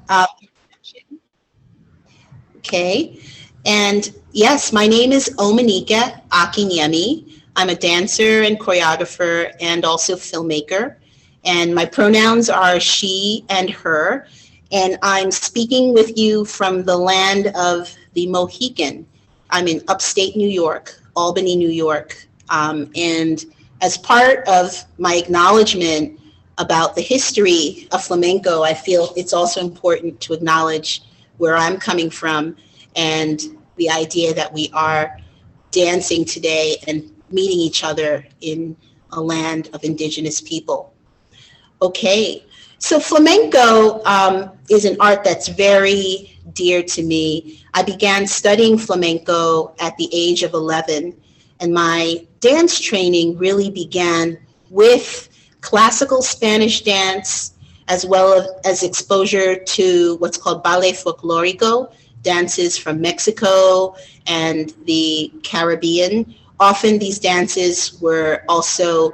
Uh, okay. And yes, my name is Omonike Akinyemi. I'm a dancer and choreographer and also filmmaker. And my pronouns are she and her. And I'm speaking with you from the land of the Mohican. I'm in upstate New York, Albany, New York. And as part of my acknowledgement about the history of flamenco, I feel it's also important to acknowledge where I'm coming from and the idea that we are dancing today and meeting each other in a land of indigenous people. Okay, so flamenco is an art that's very dear to me. I began studying flamenco at the age of 11, and my dance training really began with classical Spanish dance, as well as exposure to what's called Ballet Folklorico, dances from Mexico and the Caribbean. Often these dances were also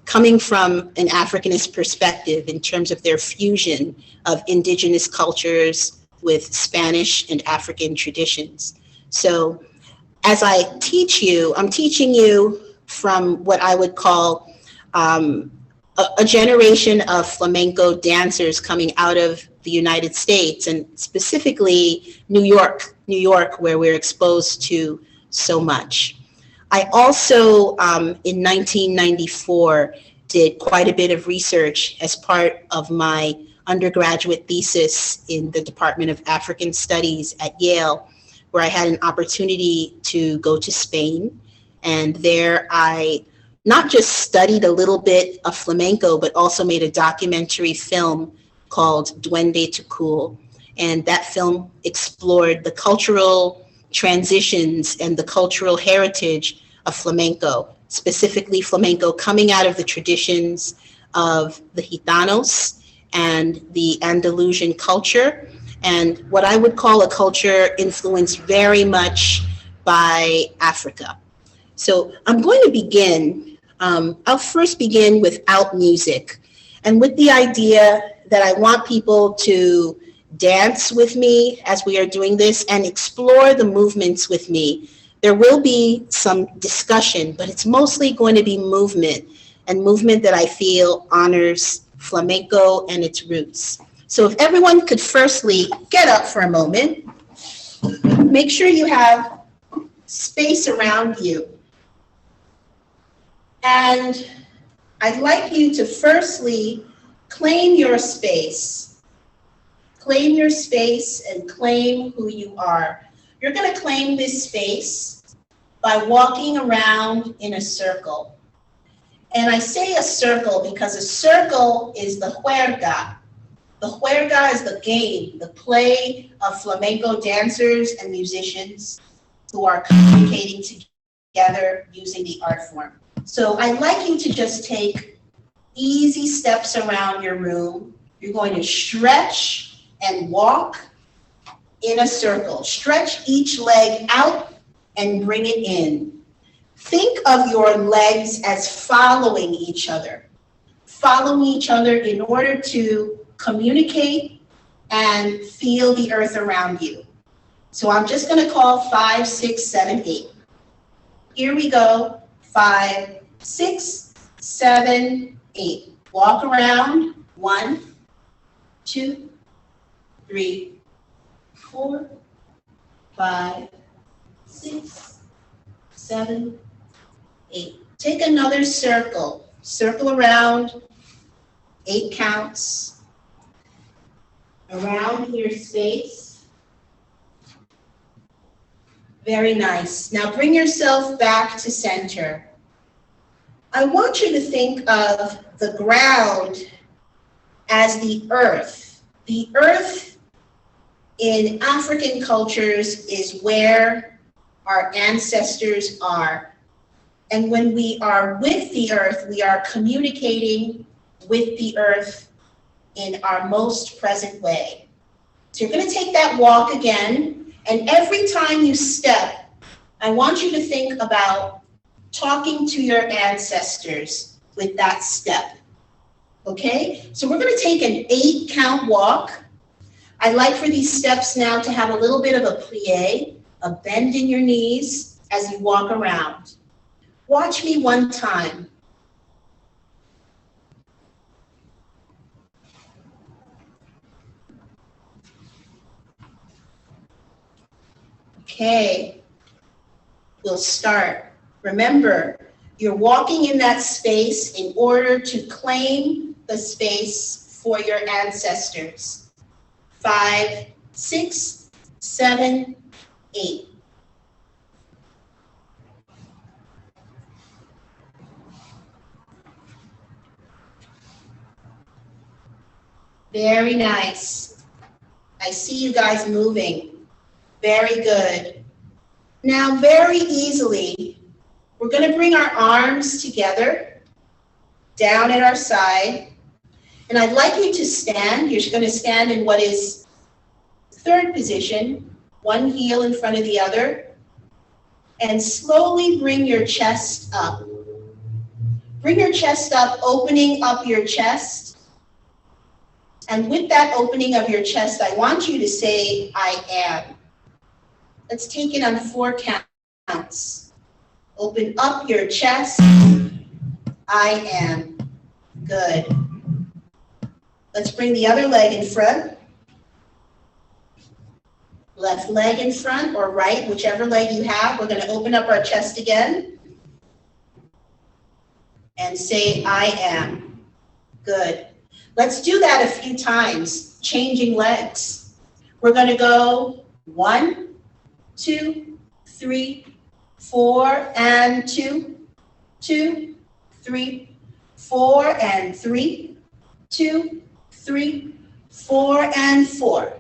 coming from an Africanist perspective in terms of their fusion of indigenous cultures with Spanish and African traditions. So as I teach you, I'm teaching you from what I would call a generation of flamenco dancers coming out of the United States, and specifically New York, where we're exposed to so much. I also, in 1994, did quite a bit of research as part of my undergraduate thesis in the Department of African Studies at Yale, where I had an opportunity to go to Spain. And there I not just studied a little bit of flamenco, but also made a documentary film called Duende Tukul. And that film explored the cultural transitions and the cultural heritage of flamenco, specifically flamenco coming out of the traditions of the Gitanos and the Andalusian culture, and what I would call a culture influenced very much by Africa. So I'm going to begin, I'll first begin without music, and with the idea that I want people to dance with me as we are doing this and explore the movements with me. There will be some discussion, but it's mostly going to be movement, and movement that I feel honors flamenco and its roots. So if everyone could firstly get up for a moment, make sure you have space around you. And I'd like you to firstly claim your space. Claim your space and claim who you are. You're going to claim this space by walking around in a circle. And I say a circle because a circle is the juerga. The juerga is the game, the play of flamenco dancers and musicians who are communicating together using the art form. So I'd like you to just take easy steps around your room. You're going to stretch and walk in a circle. Stretch each leg out and bring it in. Think of your legs as following each other in order to communicate and feel the earth around you. So I'm just going to call 5, 6, 7, 8. Here we go. 5, 6, 7, 8. Walk around. 1, 2, 3, 4, 5, 6, 7, 8. Take another circle. Circle around. 8 counts. Around your space. Very nice. Now bring yourself back to center. I want you to think of the ground as the earth. The earth in African cultures is where our ancestors are. And when we are with the earth, we are communicating with the earth in our most present way. So you're going to take that walk again, and every time you step, I want you to think about talking to your ancestors with that step. Okay? So we're going to take an 8 count walk. I'd like for these steps now to have a little bit of a plie, a bend in your knees as you walk around. Watch me one time. Okay, we'll start. Remember, you're walking in that space in order to claim the space for your ancestors. 5, 6, 7, 8. Very nice. I see you guys moving. Very good. Now, very easily, we're going to bring our arms together, down at our side. And I'd like you to stand. You're going to stand in what is third position, one heel in front of the other. And slowly bring your chest up. Bring your chest up, opening up your chest. And with that opening of your chest, I want you to say, I am. Let's take it on 4 counts. Open up your chest. I am. Good. Let's bring the other leg in front. Left leg in front or right, whichever leg you have. We're going to open up our chest again. And say, I am. Good. Let's do that a few times, changing legs. We're going to go 1, 2, 3, 4, and 2, 2, 3, 4, and 3, 2, 3, 4, and 4,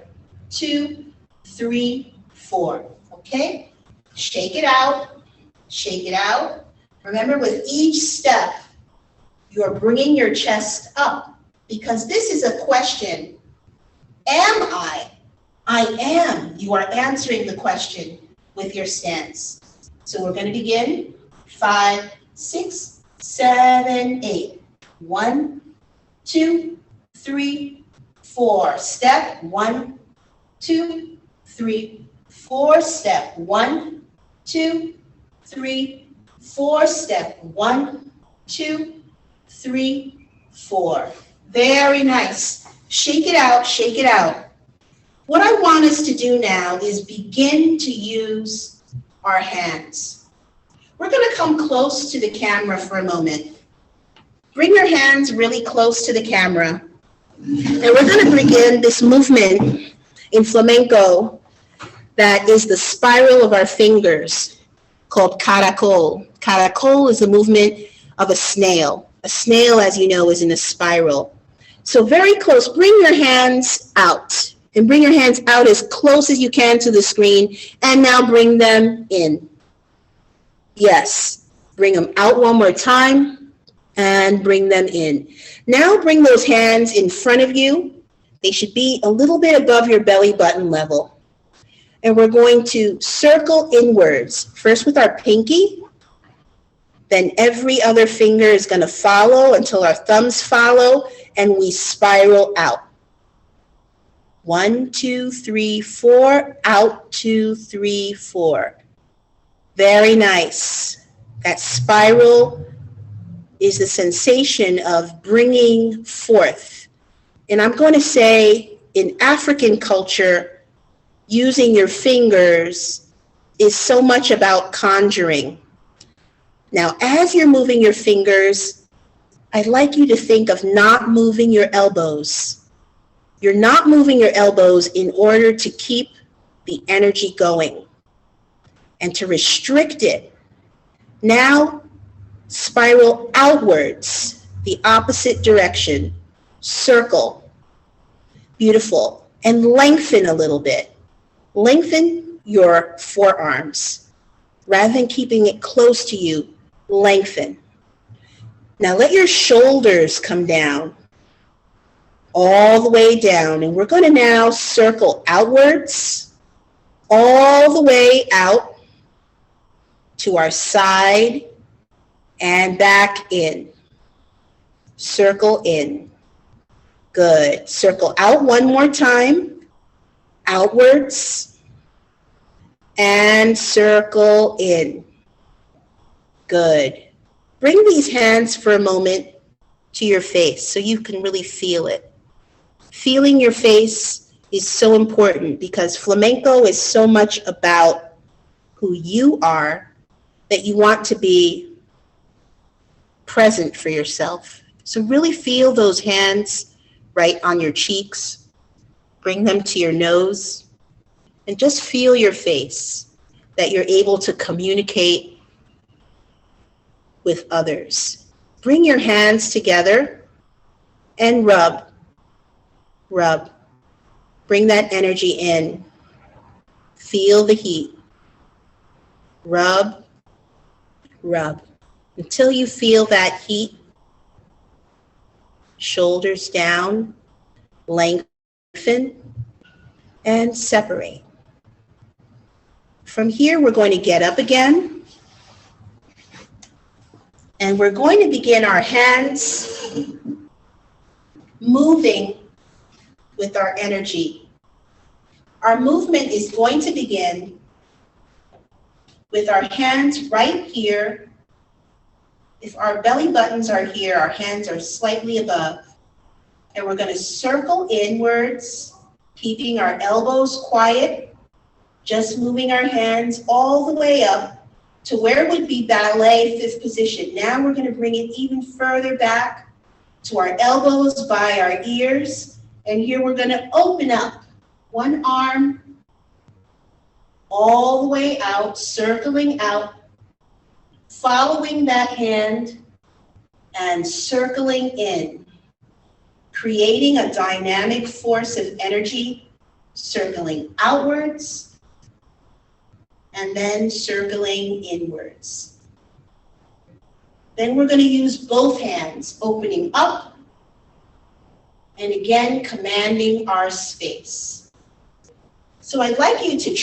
2, 3, 4. Okay? Shake it out. Shake it out. Remember, with each step, you're bringing your chest up because this is a question. Am I? I am. You are answering the question with your stance. So we're going to begin. 5, 6, 7, 8. 1, 2, 3, 4. Step 1, 2, 3, 4. Step 1, 2, 3, 4. Step 1, 2, 3, 4. Very nice. Shake it out, shake it out. What I want us to do now is begin to use our hands. We're going to come close to the camera for a moment. Bring your hands really close to the camera. And we're going to begin this movement in flamenco that is the spiral of our fingers called caracol. Caracol is the movement of a snail. A snail, as you know, is in a spiral. So very close. Bring your hands out. And bring your hands out as close as you can to the screen. And now bring them in. Yes. Bring them out one more time. And bring them in. Now bring those hands in front of you. They should be a little bit above your belly button level. And we're going to circle inwards. First with our pinky. Then every other finger is going to follow until our thumbs follow. And we spiral out. 1, 2, 3, 4, out, 2, 3, 4. Very nice. That spiral is the sensation of bringing forth. And I'm going to say in African culture, using your fingers is so much about conjuring. Now, as you're moving your fingers, I'd like you to think of not moving your elbows. You're not moving your elbows in order to keep the energy going and to restrict it. Now, spiral outwards, the opposite direction. Circle. Beautiful. And lengthen a little bit. Lengthen your forearms. Rather than keeping it close to you, lengthen. Now let your shoulders come down. All the way down. And we're going to now circle outwards, all the way out to our side and back in. Circle in. Good. Circle out one more time. outwards, and circle in. Good. Bring these hands for a moment to your face so you can really feel it. Feeling your face is so important because flamenco is so much about who you are that you want to be present for yourself. So really feel those hands right on your cheeks. Bring them to your nose and just feel your face, that you're able to communicate with others. Bring your hands together and rub. Bring that energy in. Feel the heat. Rub until you feel that heat. Shoulders down, lengthen, and separate. From here, we're going to get up again. And we're going to begin our hands moving with our energy. Our movement is going to begin with our hands right here. If our belly buttons are here, our hands are slightly above. And we're going to circle inwards, keeping our elbows quiet, just moving our hands all the way up to where would be ballet fifth position. Now we're going to bring it even further back to our elbows by our ears. And here we're going to open up one arm all the way out, circling out, following that hand and circling in, creating a dynamic force of energy, circling outwards and then circling inwards. Then we're going to use both hands, opening up and again commanding our space. So I'd like you to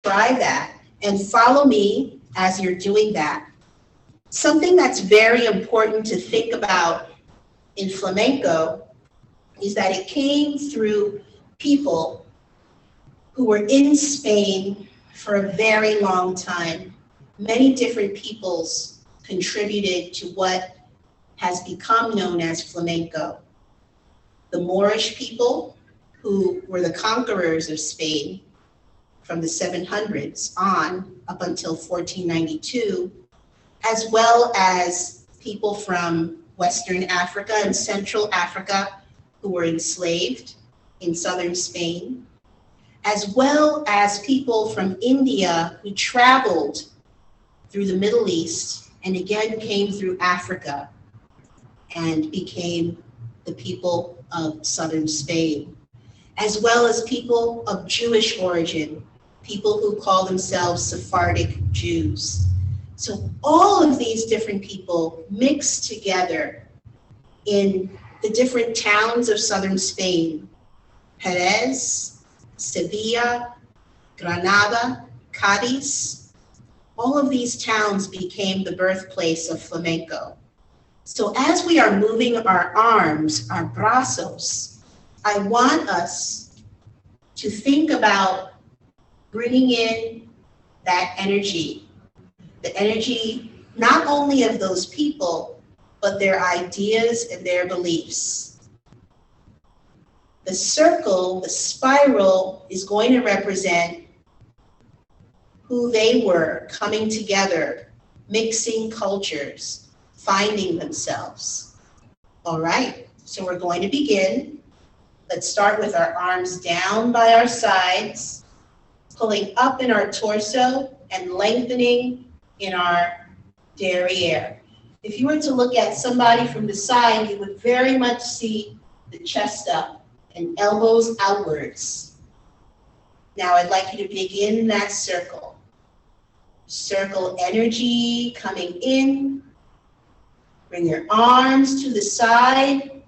try that and follow me as you're doing that. Something that's very important to think about in flamenco is that it came through people who were in Spain for a very long time. Many different peoples contributed to what has become known as flamenco. The Moorish people, who were the conquerors of Spain from the 700s on up until 1492, as well as people from Western Africa and Central Africa who were enslaved in southern Spain, as well as people from India who traveled through the Middle East and again came through Africa and became the people of southern Spain, as well as people of Jewish origin, people who call themselves Sephardic Jews. So all of these different people mixed together in the different towns of southern Spain: Jerez, Sevilla, Granada, Cadiz. All of these towns became the birthplace of flamenco. So as we are moving our arms, our brazos, I want us to think about bringing in that energy, the energy not only of those people, but their ideas and their beliefs. The circle, the spiral, is going to represent who they were, coming together, mixing cultures, finding themselves. All right, so we're going to begin. Let's start with our arms down by our sides, pulling up in our torso and lengthening in our derriere. If you were to look at somebody from the side, you would very much see the chest up and elbows outwards. Now I'd like you to begin that circle. Circle energy coming in. Bring your arms to the side.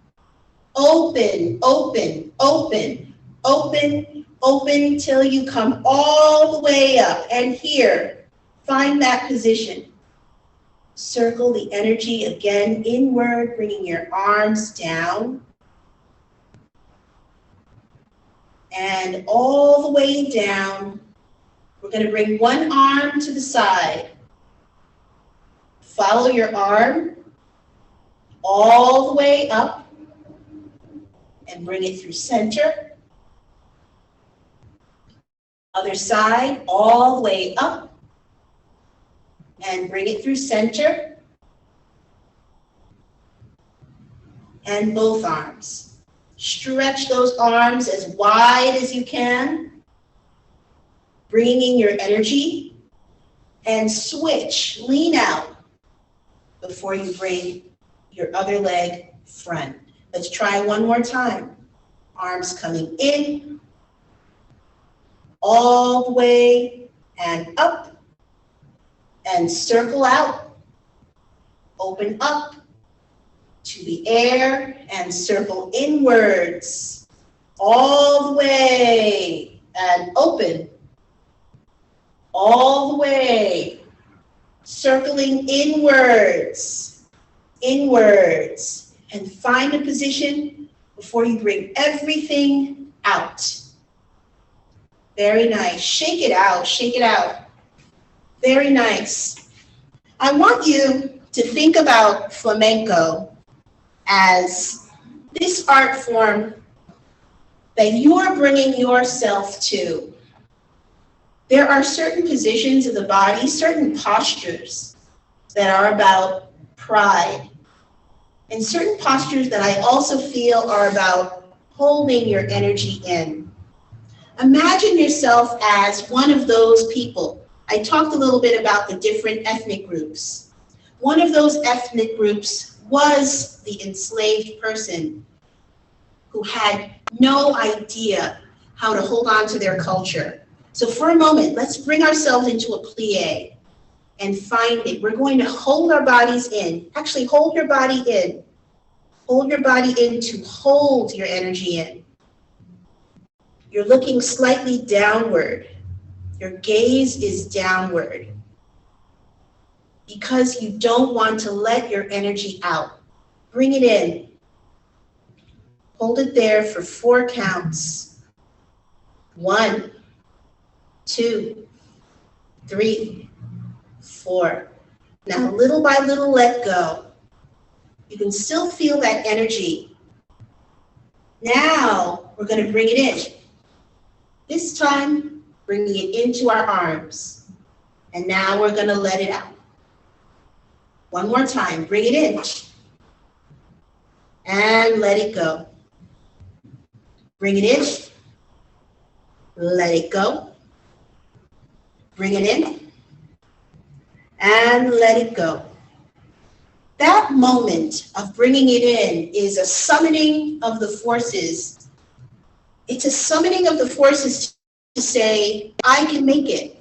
Open, open, open, open, open till you come all the way up. And here, find that position. Circle the energy again inward, bringing your arms down. and all the way down. We're going to bring one arm to the side. Follow your arm all the way up and bring it through center. Other side, all the way up and bring it through center. And both arms. Stretch those arms as wide as you can, bringing your energy, and switch, lean out before you bring your other leg front. Let's try one more time. Arms coming in, all the way and up, and circle out, open up to the air and circle inwards, all the way and open, all the way, circling inwards, inwards, and find a position before you bring everything out. Very nice. Shake it out, shake it out. Very nice. I want you to think about flamenco as this art form that you're bringing yourself to. There are certain positions of the body, certain postures that are about pride, and certain postures that I also feel are about holding your energy in. Imagine yourself as one of those people. I talked a little bit about the different ethnic groups. One of those ethnic groups was the enslaved person who had no idea how to hold on to their culture. So for a moment, let's bring ourselves into a plie and find it. We're going to hold our bodies in. Actually, hold your body in. Hold your body in to hold your energy in. You're looking slightly downward. Your gaze is downward because you don't want to let your energy out. Bring it in. Hold it there for 4 counts. 1, 2, 3, 4. Now, little by little, let go. You can still feel that energy. Now, we're going to bring it in. This time, bringing it into our arms. And now we're going to let it out. One more time, bring it in. And let it go. Bring it in. Let it go. Bring it in. And let it go. That moment of bringing it in is a summoning of the forces. It's a summoning of the forces to say, I can make it.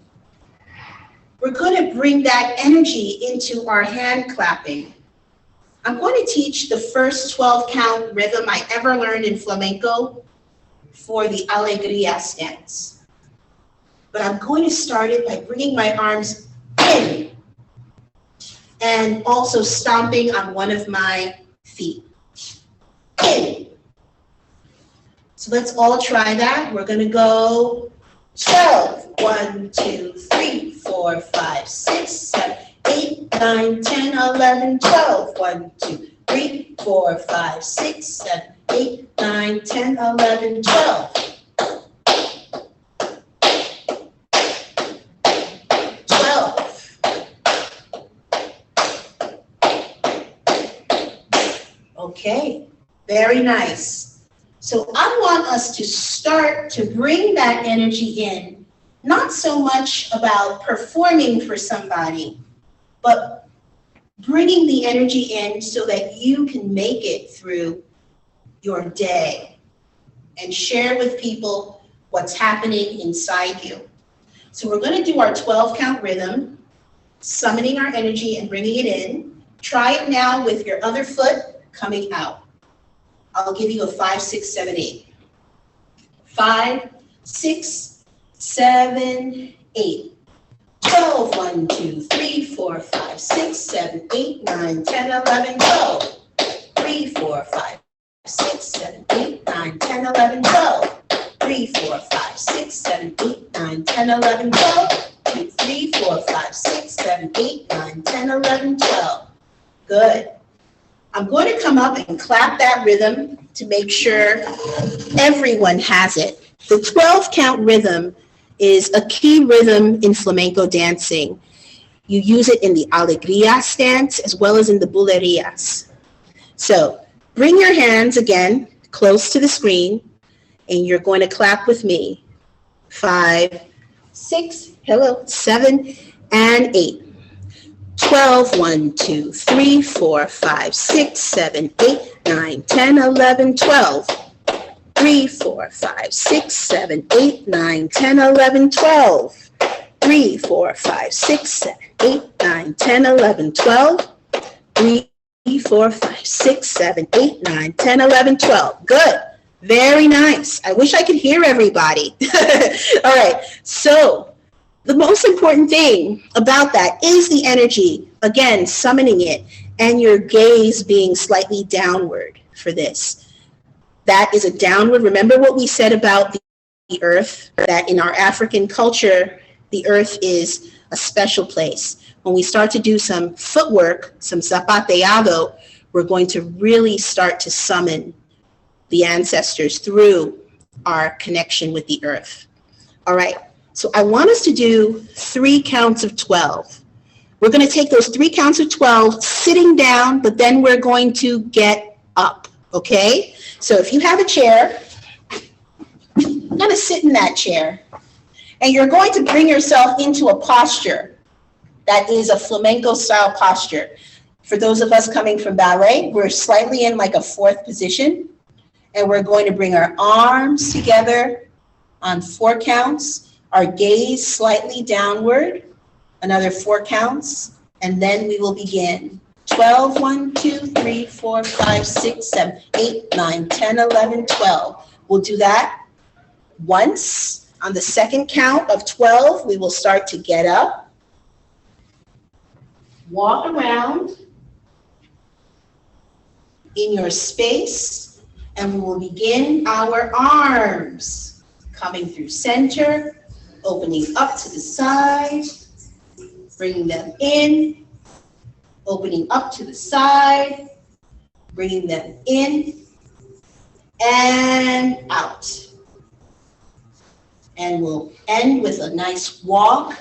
We're going to bring that energy into our hand clapping. I'm going to teach the first 12 count rhythm I ever learned in flamenco for the Alegria stance. But I'm going to start it by bringing my arms in and also stomping on one of my feet. In. So let's all try that. We're going to go 12. 1, 2, 3, 4, 5, 6, 7, 8, 9, 10, 11, 12. 1, 2, 3, 4, 5, 6, 7, 8, 9, 10, 11, 12. 12. Okay, very nice. So I want us to start to bring that energy in, not so much about performing for somebody, but bringing the energy in so that you can make it through your day and share with people what's happening inside you. So we're going to do our 12 count rhythm, summoning our energy and bringing it in. Try it now with your other foot coming out. I'll give you a 5, 6, 7, 8. 5, 6, 7, 8. 12, 1, 2, 3, 4, 5, 6, 7, 8, 9, 10, 11, 12. 3, 4, 5, 6, 7, 8, 9, 10, 11, 12. 3, 4, 5, 6, 7, 8, 9, 10, 11, 12. 2, 3, 4, 5, 6, 7, 8, 9, 10, 11, 12. Good. I'm going to come up and clap that rhythm to make sure everyone has it. The 12 count rhythm is a key rhythm in flamenco dancing. You use it in the alegrias dance as well as in the bulerías. So bring your hands again close to the screen and you're going to clap with me. 5, 6, 7, and 8. 12, 1, 2, 3, 4, 5, 6, 7, 8, 9, 10, 11, 12. 3, 4, 5, 6, 7, 8, 9, 10, 11, 12. 3, 4, 5, 6, 7, 8, 9, 10, 11, 12. 3, 4, 5, 6, 7, 8, 9, 10, 11, 12. Good. Very nice. I wish I could hear everybody. All right. So the most important thing about that is the energy, again, summoning it, and your gaze being slightly downward for this. That is a downward. Remember what we said about the earth, that in our African culture, the earth is a special place. When we start to do some footwork, some zapateado, we're going to really start to summon the ancestors through our connection with the earth. All right. So I want us to do 3 counts of 12. We're going to take those 3 counts of 12 sitting down, but then we're going to get up, okay? So if you have a chair, you're going to sit in that chair, and you're going to bring yourself into a posture that is a flamenco style posture. For those of us coming from ballet, we're slightly in like a 4th position, and we're going to bring our arms together on 4 counts. Our gaze slightly downward, another 4 counts, and then we will begin. 12, 1, 2, 3, 4, 5, 6, 7, 8, 9, 10, 11, 12. We'll do that once. On the second count of 12, we will start to get up, walk around in your space, and we will begin our arms, coming through center, opening up to the side, bringing them in, opening up to the side, bringing them in and out. And we'll end with a nice walk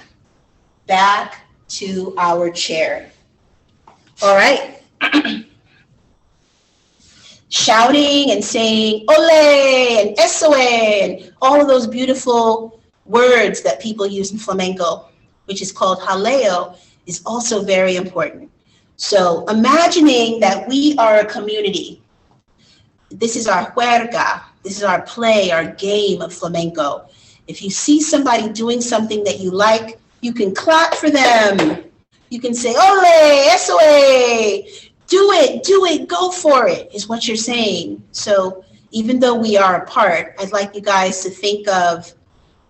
back to our chair. All right. Shouting and saying ole and eso and all of those beautiful words that people use in flamenco, which is called jaleo, is also very important. So imagining that we are a community. This is our juerga. This is our play, our game of flamenco. If you see somebody doing something that you like, you can clap for them. You can say, ole, eso, do it, go for it, is what you're saying. So even though we are apart, I'd like you guys to think of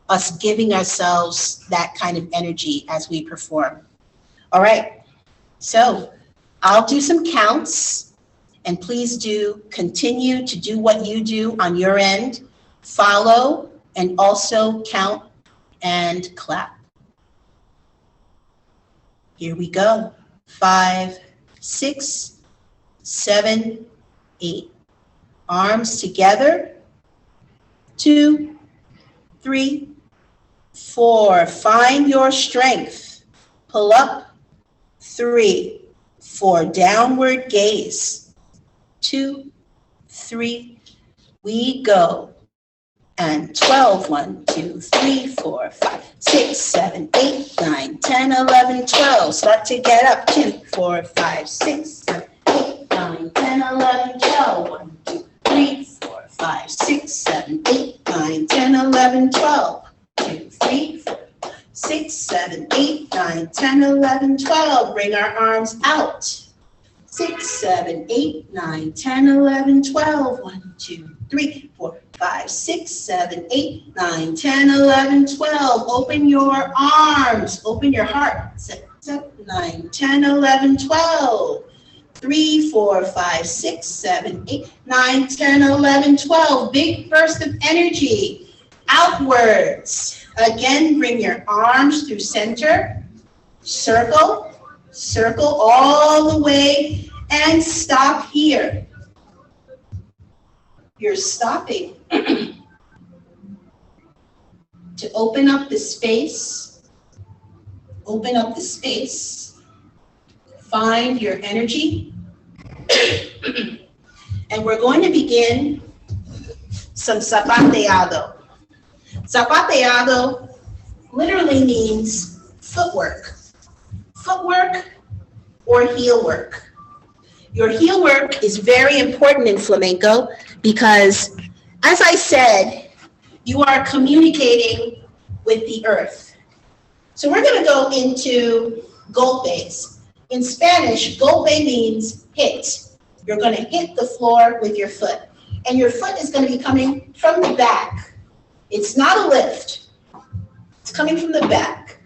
us giving ourselves that kind of energy as we perform. All right, so I'll do some counts, and please do continue to do what you do on your end. Follow and also count and clap. Here we go. 5, 6, 7, 8. Arms together. 2, 3, 4. Find your strength. Pull up. 3, 4. Downward gaze. 2, 3. We go. And 12, 1, 2, 3, 4, 5, 6, 7, 8, 9, 10, 11, 12. Start to get up. 2, 4, 5, 6, 7, 8, 9, 10, 11, 12. 1, 2, 3, 4, 5, 6, 7, 8, 9, 10, 11, 12. 2, 3, 4, 6, 7, 8, 9, 10, 11, 12. Bring our arms out. 6, 7, 8, 9, 10, 11, 12. 1, 2, 3, 4, 5, 6, 7, 8, 9, 10, 11, 12. Open your arms. Open your heart. 7, 9, 10, 11, 12. 3, 4, 5, 6, 7, 8, 9, 10, 11, 12. Big burst of energy. outwards. Again, bring your arms through center, circle, circle all the way, and stop here. You're stopping to open up the space, find your energy, and we're going to begin some zapateado. Zapateado literally means footwork or heel work. Your heel work is very important in flamenco because, as I said, you are communicating with the earth. So we're going to go into golpes. In Spanish, golpe means hit. You're going to hit the floor with your foot. And your foot is going to be coming from the back. It's not a lift. It's coming from the back.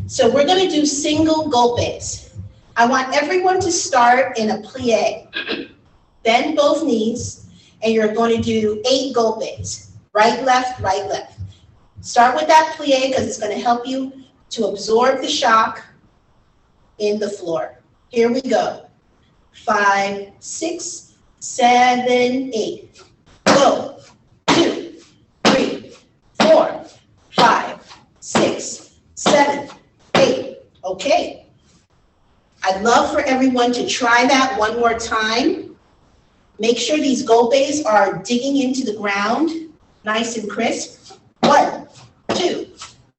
So we're going to do single golpes. I want everyone to start in a plie. Bend both knees, and you're going to do 8 golpes. Right, left, right, left. Start with that plie because it's going to help you to absorb the shock in the floor. Here we go. 5, 6, 7, 8. Go. 2, 3, 4, 5, 6, 7, 8. Okay. I'd love for everyone to try that one more time. Make sure these golpes are digging into the ground, nice and crisp. 1, 2,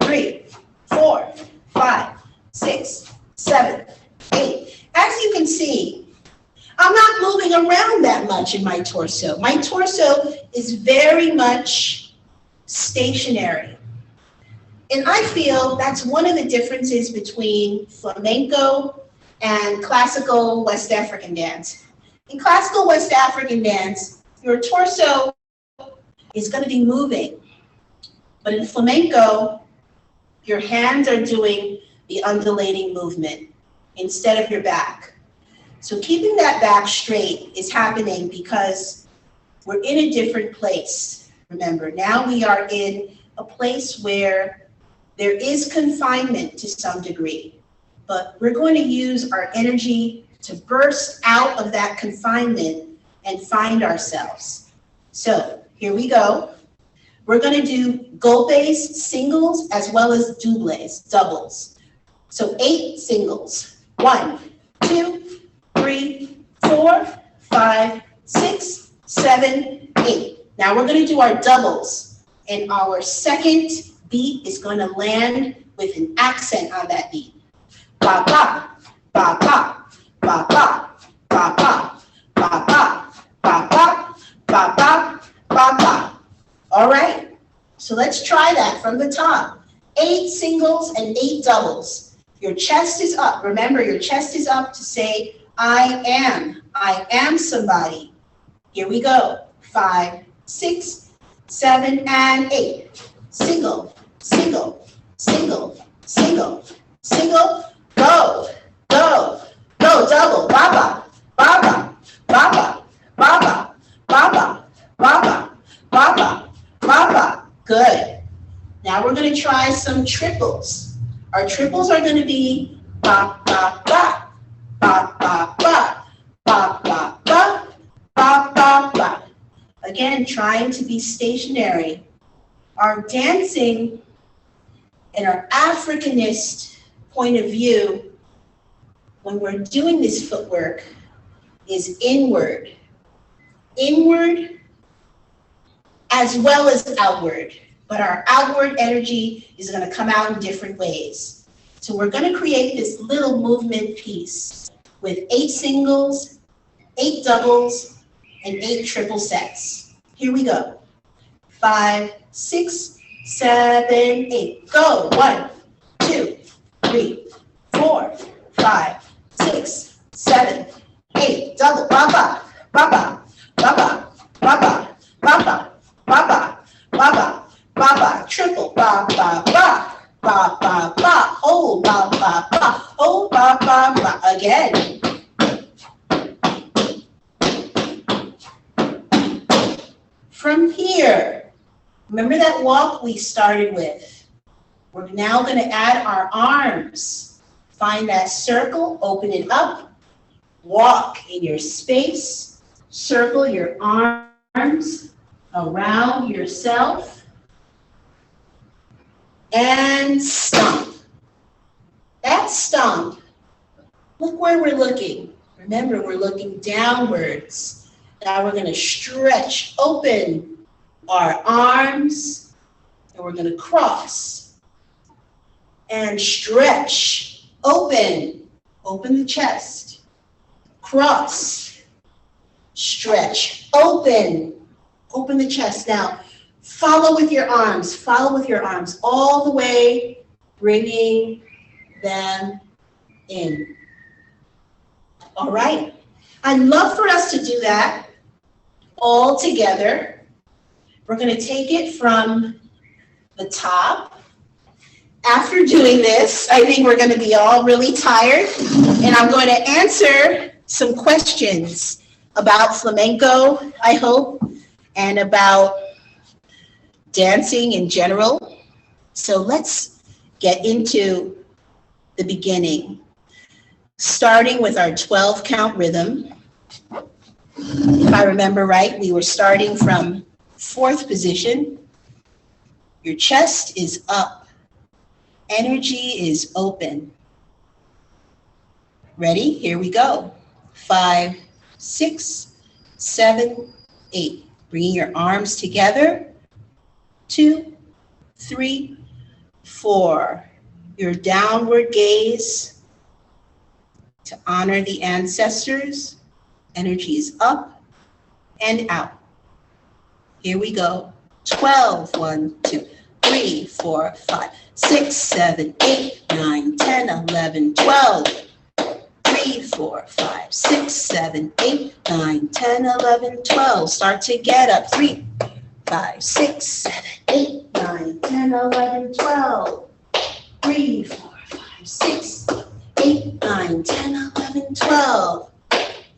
3, 4, 5, 6, 7, 8. As you can see, I'm not moving around that much in my torso. My torso is very much stationary. And I feel that's one of the differences between flamenco and classical West African dance. In classical West African dance, your torso is going to be moving. But in flamenco, your hands are doing the undulating movement instead of your back. So keeping that back straight is happening because we're in a different place. Remember, now we are in a place where there is confinement to some degree, but we're going to use our energy to burst out of that confinement and find ourselves. So here we go. We're going to do golpes, singles, as well as doubles. So 8 singles. 1, 2, 3, 4, 5, 6, 7, 8. Now we're going to do our doubles, and our second beat is going to land with an accent on that beat. Ba ba, ba ba, ba ba, ba ba, ba ba, ba ba, ba ba, ba ba. All right, so let's try that from the top. 8 singles and 8 doubles. Your chest is up. Remember, your chest is up to say, I am somebody. Here we go. 5, 6, 7, and 8. Single, single, single, single, single. Go, go, go, double. Baba, baba, baba, baba, baba, baba, baba, baba. Good. Now we're going to try some triples. Our triples are going to be ba, ba, ba, ba, ba, ba, ba, ba, ba, ba, ba, ba. Again, trying to be stationary. Our dancing and our Africanist point of view when we're doing this footwork is inward. Inward as well as outward. But our outward energy is going to come out in different ways. So we're going to create this little movement piece with 8 singles, 8 doubles, and 8 triple sets. Here we go. 5, 6, 7, 8. Go. 1, 2, 3, 4, 5, 6, 7, 8. Double. Baba, baba, baba, baba, baba, baba, baba. Ba, triple, ba, ba, ba, ba, ba, ba, oh, ba, ba, ba, oh, ba, ba, ba, again. From here, Remember that walk we started with? We're now going to add our arms. Find that circle, open it up, walk in your space, circle your arms around yourself, and stomp. That stomp, look where we're looking. Remember, we're looking downwards. Now we're going to stretch open our arms, and we're going to cross and stretch, open the chest, cross, stretch, open the chest. Now, follow with your arms all the way, bringing them in. All right, I'd love for us to do that all together. We're going to take it from the top. After doing this, I think we're going to be all really tired, and I'm going to answer some questions about flamenco, I hope, and about dancing in general. So let's get into the beginning, starting with our 12 count rhythm. If I remember right, we were starting from 4th position. Your chest is up. Energy is open. Ready? Here we go. 5, 6, 7, 8. Bringing your arms together. 2, 3, 4. Your downward gaze to honor the ancestors. Energy is up and out. Here we go. 12. 1, 2, 3, 4, 5, 6, 7, 8, 9, 10, 11, 12. 3, 4, 5, 6, 7, 8, 9, 10, 11, 12. Start to get up. 3, 5, 6, 7, 8, 9, 10, 11, 12. 3, 4, 5, 6, 8, 9, 10, 11, 12.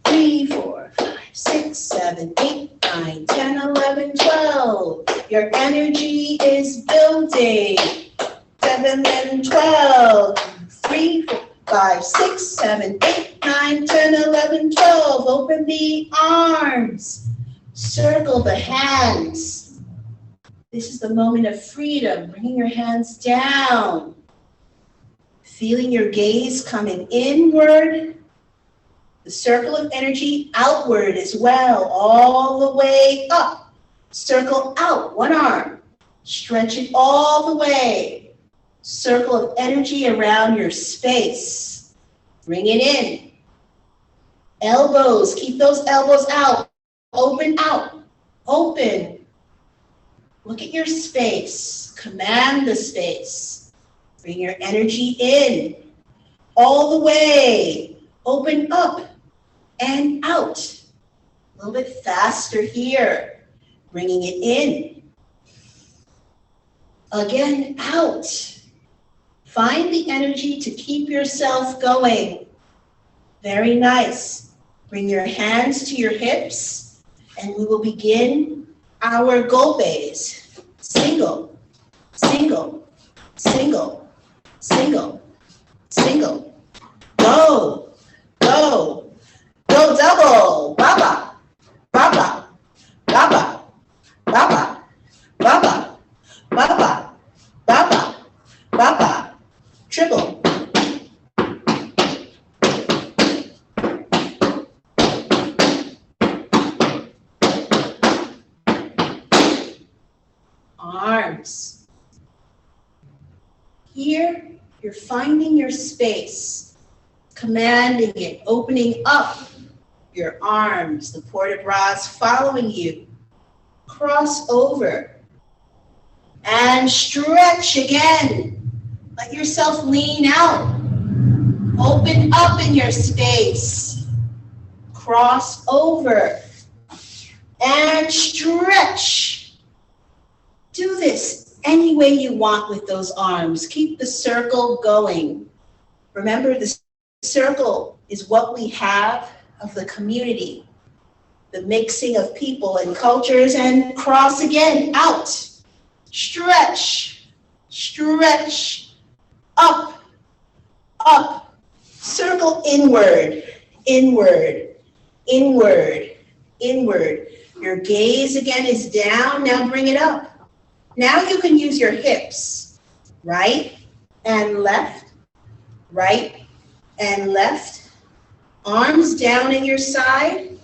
3, 4, 5, 6, 7, 8, 9, 10, 11, 12. Your energy is building. 7 and 12. 3, 4, 5, 6, 7, 8, 9, 10, 11, 12. Open the arms. Circle the hands. This is the moment of freedom. Bringing your hands down. Feeling your gaze coming inward. The circle of energy outward as well, all the way up. Circle out, one arm. Stretch it all the way. Circle of energy around your space. Bring it in. Elbows, keep those elbows out. Open out, open. Look at your space. Command the space. Bring your energy in. All the way. Open up and out. A little bit faster here. Bringing it in. Again, out. Find the energy to keep yourself going. Very nice. Bring your hands to your hips, and we will begin our golpes. Single, single, single, single, single. Go, go, go double. Baba, baba, baba, baba, baba, baba, baba, baba. Triple. Arms. Here, you're finding your space, commanding it, opening up your arms, the port de bras following you. Cross over and stretch again. Let yourself lean out. Open up in your space. Cross over and stretch. Do this any way you want with those arms. Keep the circle going. Remember, the circle is what we have of the community, the mixing of people and cultures, and cross again, out. stretch, stretch, up, up, circle inward, inward, inward, inward. Your gaze again is down, now bring it up. Now you can use your hips, right and left, right and left. Arms down at your side.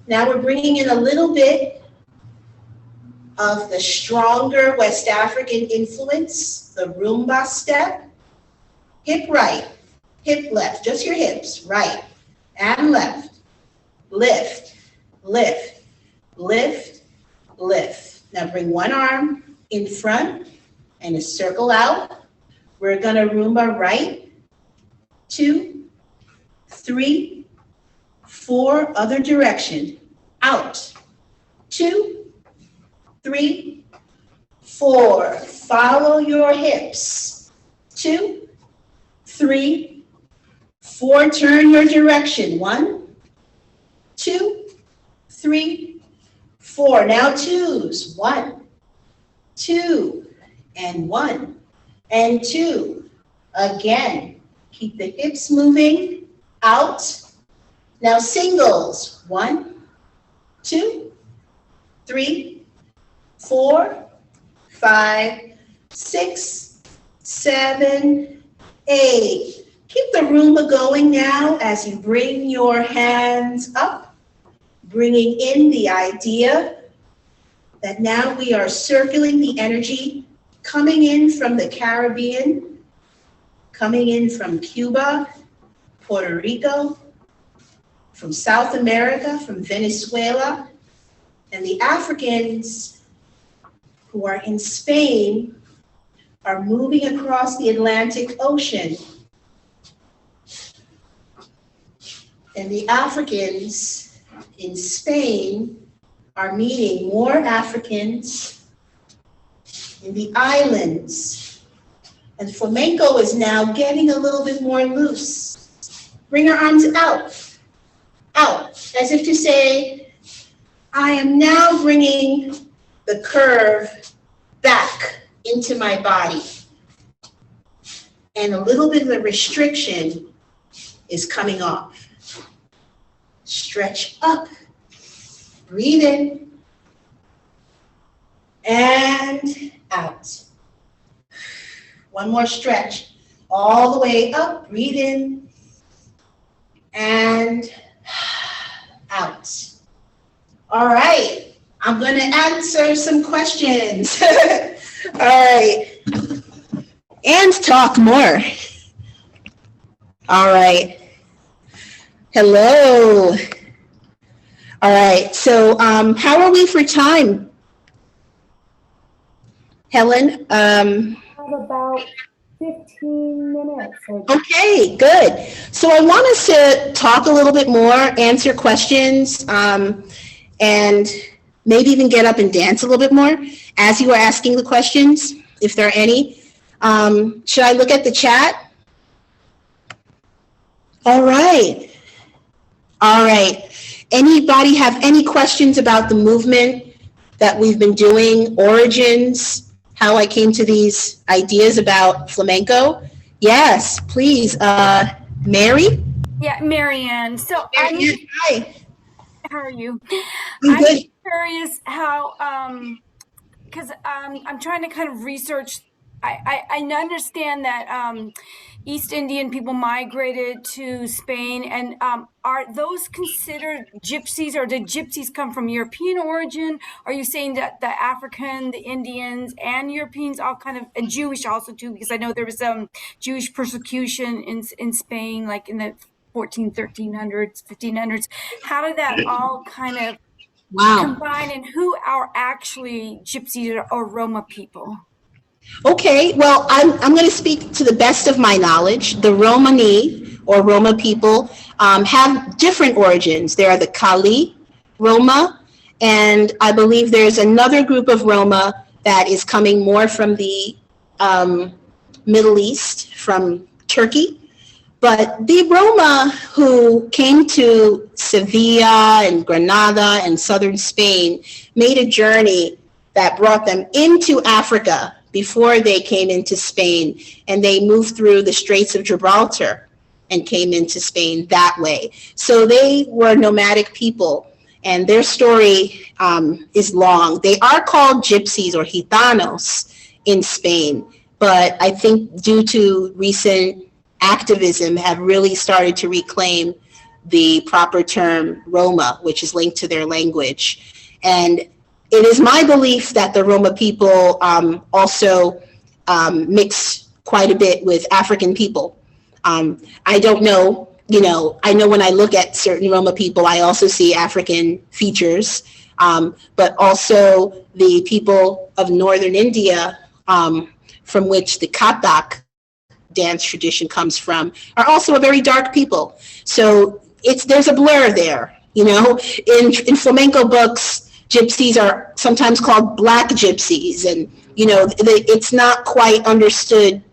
Now we're bringing in a little bit of the stronger West African influence, the rumba step. Hip right, hip left, just your hips, right and left. Lift, lift, lift, lift. Now bring one arm in front and a circle out. We're gonna rumba right, 2, 3, 4, other direction, out, 2, 3, 4, follow your hips, 2, 3, 4, turn your direction, 1, 2, 3, 4, now twos, 1, 2, and 1, and 2, again, keep the hips moving, out, now singles, 1, 2, 3, 4, 5, 6, 7, 8. Keep the rumba going now as you bring your hands up, bringing in the idea that now we are circling the energy coming in from the Caribbean, coming in from Cuba, Puerto Rico, from South America, from Venezuela, and the Africans who are in Spain are moving across the Atlantic Ocean. And the Africans in Spain are meeting more Africans in the islands. And flamenco is now getting a little bit more loose. Bring your arms out, out, as if to say, I am now bringing the curve back into my body. And a little bit of the restriction is coming off. Stretch up, breathe in, and out. One more stretch, all the way up, breathe in, and out. All right, I'm gonna answer some questions. All right, and talk more. All right. Hello. All right, so how are we for time? Helen? Have about 15 minutes. Okay, good. So I want us to talk a little bit more, answer questions, and maybe even get up and dance a little bit more as you are asking the questions, if there are any. Should I look at the chat? All right. All right. Anybody have any questions about the movement that we've been doing, origins, how I came to these ideas about flamenco? Yes, please. Mary? Yeah, Marianne. So Marianne, hi. How are you? I'm good. I'm curious how, because I'm trying to kind of research. I understand that East Indian people migrated to Spain, and are those considered gypsies, or did gypsies come from European origin? Are you saying that the African, the Indians, and Europeans all kind of, and Jewish also too, because I know there was some Jewish persecution in Spain, like in the 1300s, 1500s. How did that all kind of combine, and who are actually gypsies or Roma people? Okay, well, I'm going to speak to the best of my knowledge. The Romani, or Roma people, have different origins. There are the Kali Roma, and I believe there's another group of Roma that is coming more from the Middle East, from Turkey. But the Roma who came to Sevilla and Granada and southern Spain made a journey that brought them into Africa before they came into Spain, and they moved through the Straits of Gibraltar and came into Spain that way. So they were nomadic people, and their story is long. They are called gypsies or gitanos in Spain, but I think due to recent activism have really started to reclaim the proper term Roma, which is linked to their language. And it is my belief that the Roma people also mix quite a bit with African people. I don't know, I know when I look at certain Roma people, I also see African features, but also the people of northern India, from which the Kathak dance tradition comes from, are also a very dark people. So there's a blur there, in flamenco books, gypsies are sometimes called black gypsies, and it's not quite understood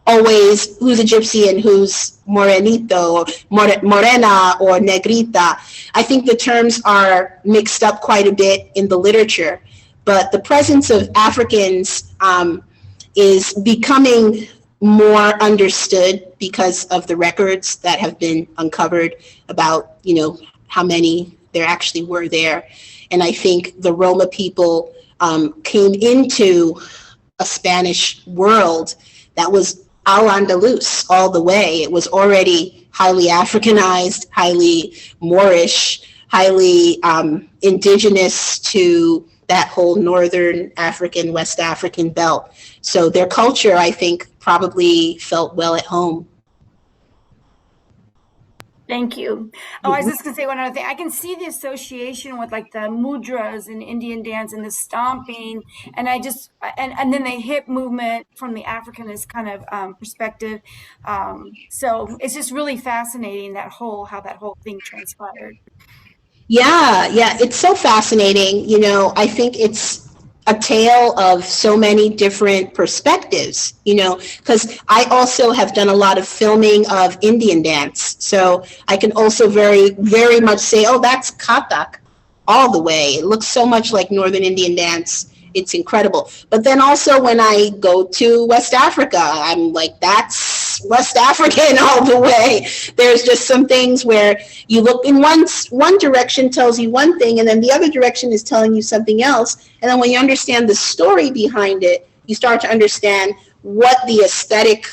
always who's a gypsy and who's morenito, morena, or negrita. I think the terms are mixed up quite a bit in the literature, but the presence of Africans is becoming more understood because of the records that have been uncovered about, how many there actually were there. And I think the Roma people came into a Spanish world that was al-Andalus all the way. It was already highly Africanized, highly Moorish, highly indigenous to that whole Northern African, West African belt. So their culture, I think, probably felt well at home. Thank you. Oh, I was just going to say one other thing. I can see the association with like the mudras in Indian dance and the stomping, and and then the hip movement from the Africanist kind of perspective. So it's just really fascinating how that whole thing transpired. Yeah, it's so fascinating. I think it's a tale of so many different perspectives, because I also have done a lot of filming of Indian dance. So I can also very, very much say, oh, that's Kathak all the way. It looks so much like Northern Indian dance. It's incredible. But then also when I go to West Africa, I'm like, that's West African all the way. There's just some things where you look in one direction tells you one thing, and then the other direction is telling you something else. And then when you understand the story behind it, you start to understand what the aesthetic,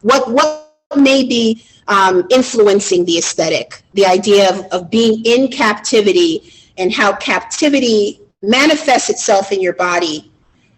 what may be influencing the aesthetic, the idea of being in captivity and how captivity manifests itself in your body.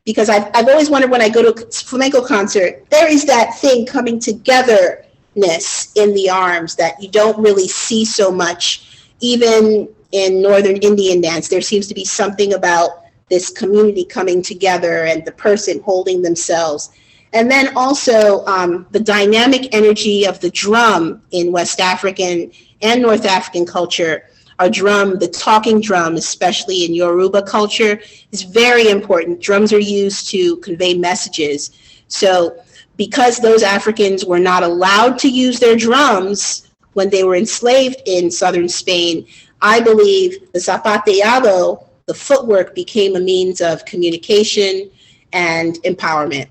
Because I've always wondered when I go to a flamenco concert, there is that thing coming togetherness in the arms that you don't really see so much. Even in Northern Indian dance, there seems to be something about this community coming together and the person holding themselves. And then also the dynamic energy of the drum in West African and North African culture. Our drum, the talking drum, especially in Yoruba culture, is very important. Drums are used to convey messages. So because those Africans were not allowed to use their drums when they were enslaved in southern Spain, I believe the zapateado, the footwork, became a means of communication and empowerment.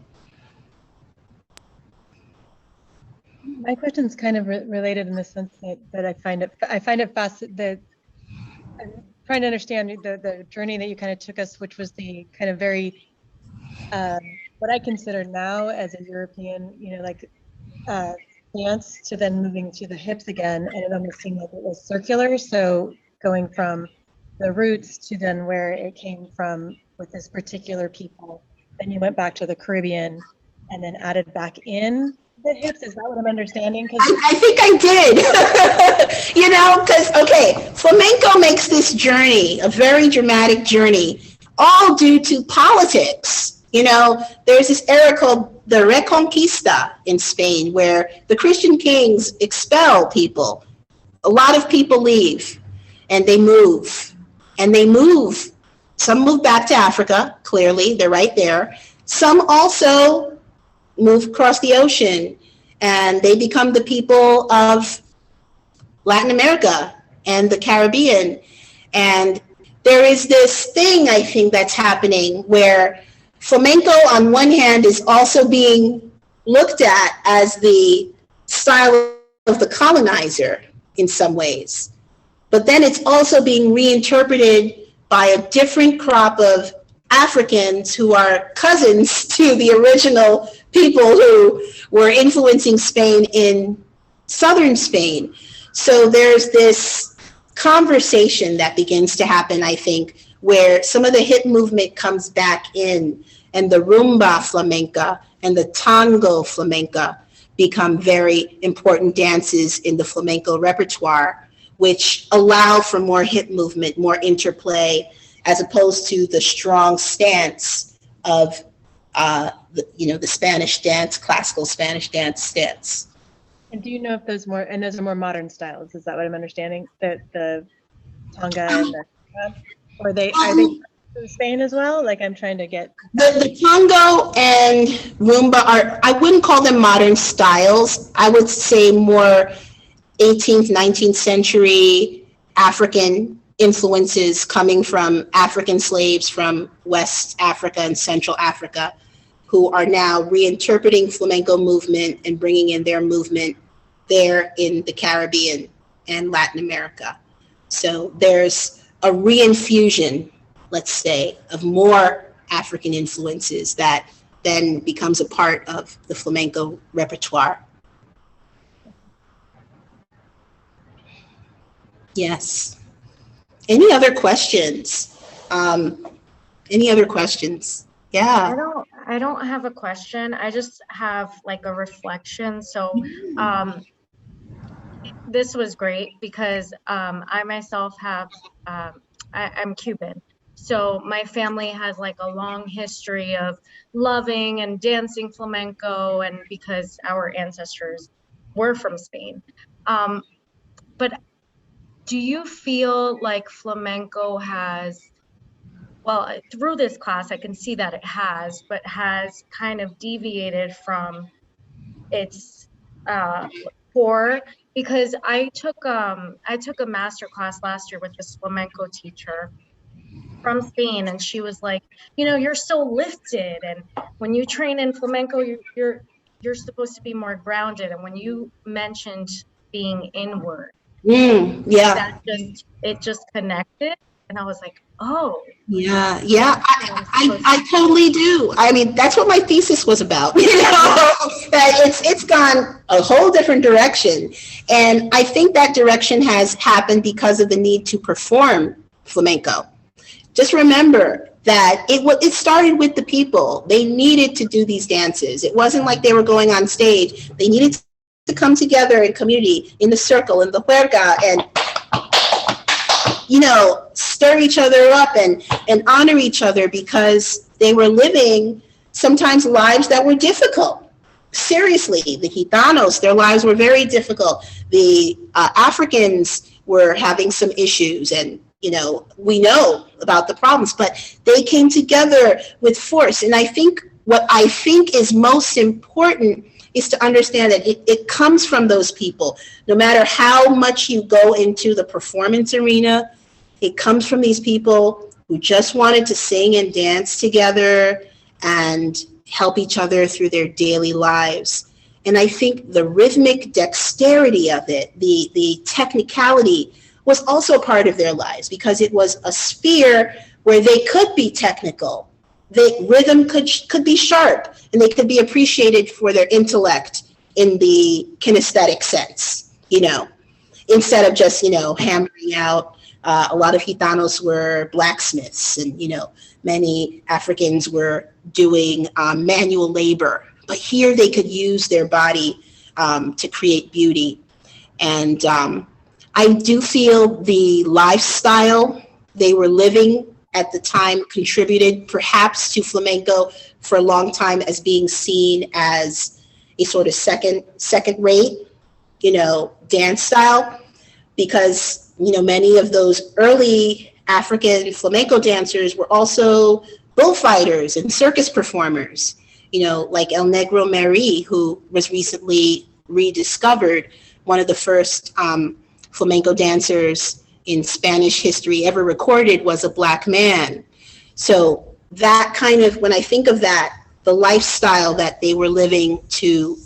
My question is kind of related in the sense that I find it fascinating. I'm trying to understand the journey that you kind of took us, which was the kind of very what I consider now as a European, dance, to then moving to the hips again, and it almost seemed like it was circular. So going from the roots to then where it came from with this particular people, then you went back to the Caribbean and then added back in the hips. Is that what I'm understanding? I think I did. Because, okay, flamenco makes this journey, a very dramatic journey, all due to politics. There's this era called the Reconquista in Spain, where the Christian kings expel people. A lot of people leave, and they move. And they move. Some move back to Africa, clearly, they're right there. Some also move across the ocean, and they become the people of Latin America and the Caribbean. And there is this thing, I think, that's happening where flamenco on one hand is also being looked at as the style of the colonizer in some ways. But then it's also being reinterpreted by a different crop of Africans who are cousins to the original people who were influencing Spain in southern Spain. So there's this conversation that begins to happen, I think, where some of the hip movement comes back in, and the rumba flamenca and the tango flamenca become very important dances in the flamenco repertoire, which allow for more hip movement, more interplay, as opposed to the strong stance of the Spanish dance, classical Spanish dance stance. And do you know if those are more modern styles? Is that what I'm understanding? The Tonga and the or are they from Spain as well? Like, I'm trying to get the Congo and rumba are, I wouldn't call them modern styles. I would say more 18th, 19th century African influences coming from African slaves from West Africa and Central Africa, who are now reinterpreting flamenco movement and bringing in their movement there in the Caribbean and Latin America. So there's a reinfusion, let's say, of more African influences that then becomes a part of the flamenco repertoire. Yes. Any other questions? Any other questions? Yeah. I don't have a question. I just have like a reflection. So this was great because I myself have, I'm Cuban. So my family has like a long history of loving and dancing flamenco, and because our ancestors were from Spain. But do you feel like flamenco has, well, through this class, I can see that it has, but has kind of deviated from its core? Because I took a master class last year with this flamenco teacher from Spain, and she was like, you're so lifted, and when you train in flamenco, you're supposed to be more grounded. And when you mentioned being inward, yeah, it just connected, and I was like, oh yeah, I totally do. I mean, that's what my thesis was about. That it's gone a whole different direction, and I think that direction has happened because of the need to perform flamenco. Just remember that it started with the people. They needed to do these dances. It wasn't like they were going on stage. They needed to come together in community, in the circle, in the huerga, and stir each other up and honor each other, because they were living sometimes lives that were difficult. Seriously, the Gitanos, their lives were very difficult. The Africans were having some issues, and we know about the problems, but they came together with force. And I think what I think is most important is to understand that it comes from those people. No matter how much you go into the performance arena, it comes from these people who just wanted to sing and dance together and help each other through their daily lives. And I think the rhythmic dexterity of it, the technicality, was also part of their lives, because it was a sphere where they could be technical. The rhythm could be sharp, and they could be appreciated for their intellect in the kinesthetic sense, instead of just, hammering out. A lot of Gitanos were blacksmiths, and, many Africans were doing manual labor. But here they could use their body to create beauty. And I do feel the lifestyle they were living at the time contributed perhaps to flamenco for a long time as being seen as a sort of second rate, dance style, because, many of those early African flamenco dancers were also bullfighters and circus performers, like El Negro Mary, who was recently rediscovered, one of the first flamenco dancers in Spanish history ever recorded was a Black man. So that kind of, when I think of that, the lifestyle that they were living to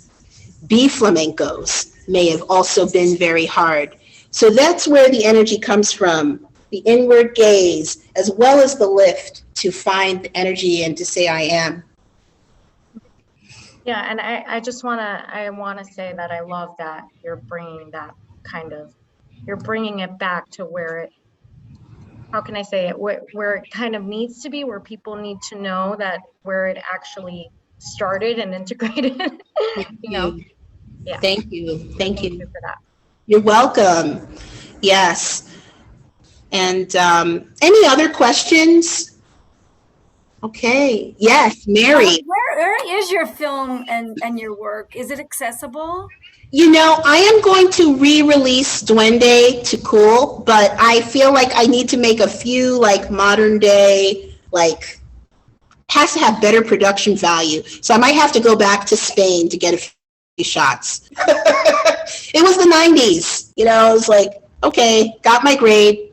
be flamencos may have also been very hard. So that's where the energy comes from, the inward gaze, as well as the lift to find the energy and to say, I am. Yeah, and I just wanna say that I love that you're bringing that you're bringing it back to where it, how can I say it, where it kind of needs to be, where people need to know that where it actually started and integrated, you know? Yeah. Thank you. Thank you. For that. You're welcome. Yes. And any other questions? Okay. Yes, Mary. Where is your film and your work? Is it accessible? You know, I am going to re-release Duende to Cool, but I feel like I need to make a few like modern day, like has to have better production value. So I might have to go back to Spain to get a few shots. It was the 90s, you know, I was like, okay, got my grade.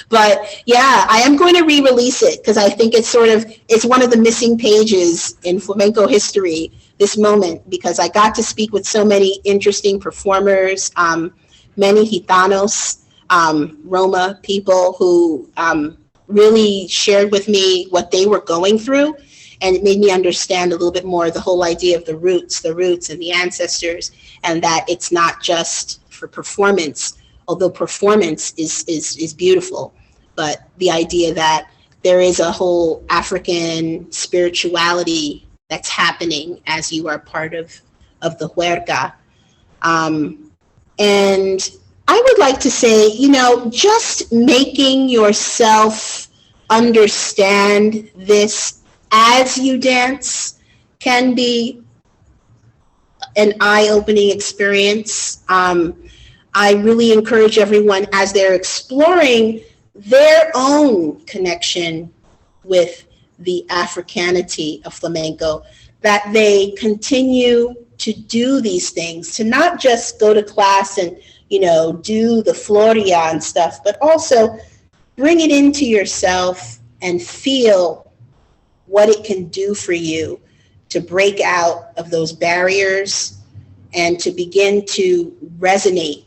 But yeah, I am going to re-release it because I think it's one of the missing pages in flamenco history, this moment, because I got to speak with so many interesting performers, many Gitanos, Roma people who really shared with me what they were going through. And it made me understand a little bit more the whole idea of the roots and the ancestors, and that it's not just for performance, although performance is beautiful, but the idea that there is a whole African spirituality that's happening as you are part of the huerga. And I would like to say, you know, just making yourself understand this as you dance can be an eye-opening experience. I really encourage everyone, as they're exploring their own connection with the Africanity of flamenco, that they continue to do these things, to not just go to class and, you know, do the Floria and stuff, but also bring it into yourself and feel what it can do for you to break out of those barriers and to begin to resonate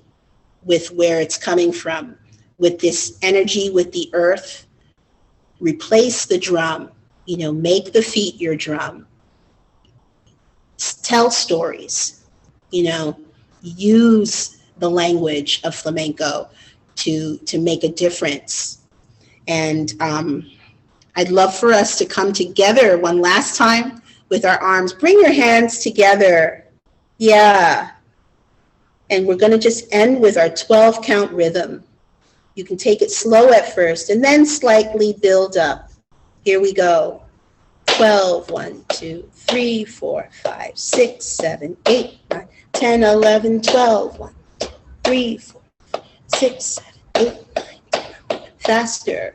with where it's coming from, with this energy, with the earth. Replace the drum, you know, make the feet your drum. Tell stories, you know, use the language of flamenco to make a difference. And I'd love for us to come together one last time with our arms. Bring your hands together. Yeah. And we're going to just end with our 12 count rhythm. You can take it slow at first and then slightly build up. Here we go. 12, 1, 2, 3, 4, 5, 6, 7, 8, 9, 10, 11, 12, 1, 2, 3, 4, 6, 7, 8, 9, 10, 11. Faster.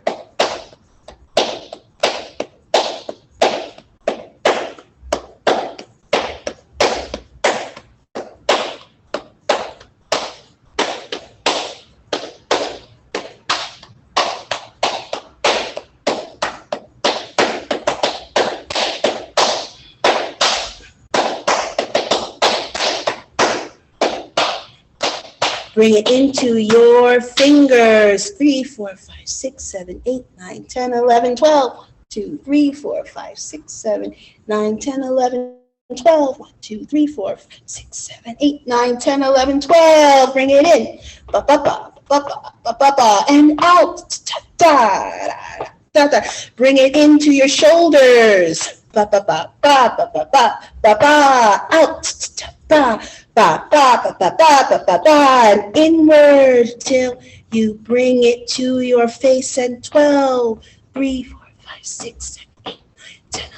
Bring it into your fingers. 3, 4, 5, 6, 7, 8, 9, 10, 11, 12. 1, 2, 3, 4, 5, 6, 7, 9, 10, 11, 12. 1, 2, 3, 4, 5, 6, 7, 8, 9, 10, 11, 12. Bring it in. Ba ba ba ba ba ba ba ba and out. Da da da da. Bring it into your shoulders. Ba ba ba ba ba ba ba ba ba out. Ba ba ba ba ba ba ba ba and inward till you bring it to your face and 12. 3, 4, 5, 6, 7, 8, 9, 10,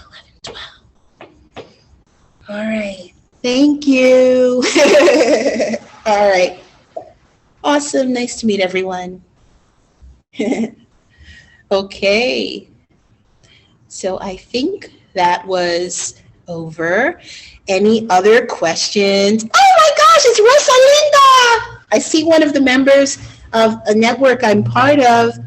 11, 12. All right. Thank you. All right. Awesome. Nice to meet everyone. Okay. So I think that was over. Any other questions? Oh my gosh, it's Rosalinda! I see one of the members of a network I'm part of